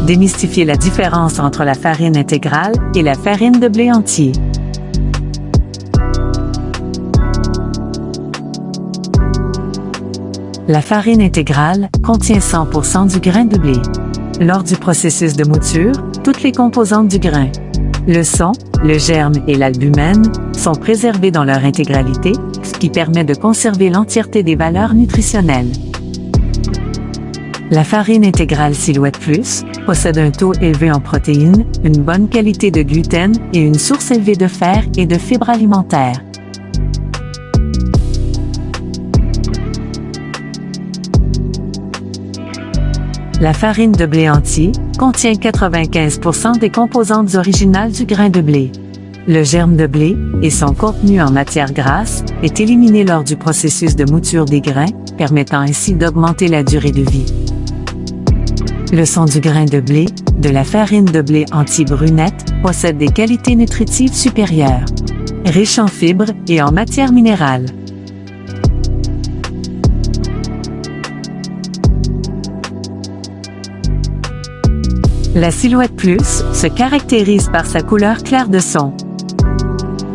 Démystifier la différence entre la farine intégrale et la farine de blé entier. La farine intégrale contient 100% du grain de blé. Lors du processus de mouture, toutes les composantes du grain, le son, le germe et l'albumène, sont préservées dans leur intégralité, ce qui permet de conserver l'entièreté des valeurs nutritionnelles. La farine intégrale Silhouette Plus possède un taux élevé en protéines, une bonne qualité de gluten et une source élevée de fer et de fibres alimentaires. La farine de blé entier contient 95% des composantes originales du grain de blé. Le germe de blé et son contenu en matière grasse est éliminé lors du processus de mouture des grains, permettant ainsi d'augmenter la durée de vie. Le son du grain de blé, de la farine de blé entier brunette, possède des qualités nutritives supérieures, riche en fibres et en matières minérales. La Silhouette Plus se caractérise par sa couleur claire de son.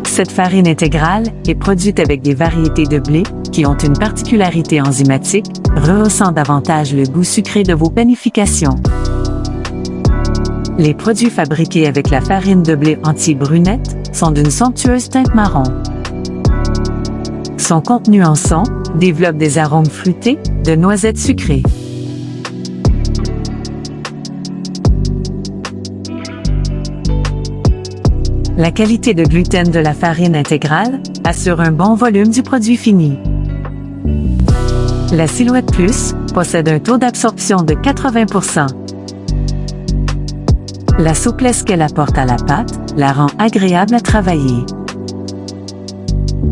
Cette farine intégrale est produite avec des variétés de blé qui ont une particularité enzymatique, rehaussant davantage le goût sucré de vos panifications. Les produits fabriqués avec la farine de blé entier brunette sont d'une somptueuse teinte marron. Son contenu en son développe des arômes fruités, de noisettes sucrées. La qualité de gluten de la farine intégrale assure un bon volume du produit fini. La Silhouette Plus possède un taux d'absorption de 80%. La souplesse qu'elle apporte à la pâte la rend agréable à travailler.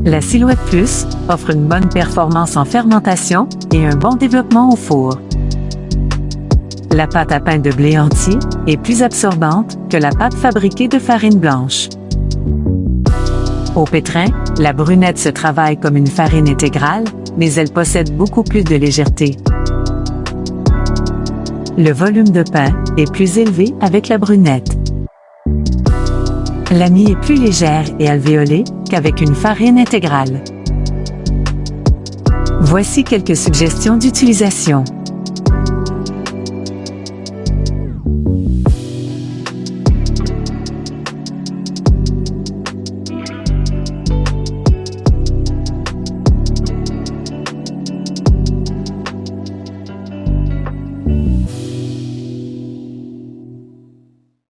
La Silhouette Plus offre une bonne performance en fermentation et un bon développement au four. La pâte à pain de blé entier est plus absorbante que la pâte fabriquée de farine blanche. Au pétrin, la brunette se travaille comme une farine intégrale, mais elle possède beaucoup plus de légèreté. Le volume de pain est plus élevé avec la brunette. La mie est plus légère et alvéolée qu'avec une farine intégrale. Voici quelques suggestions d'utilisation.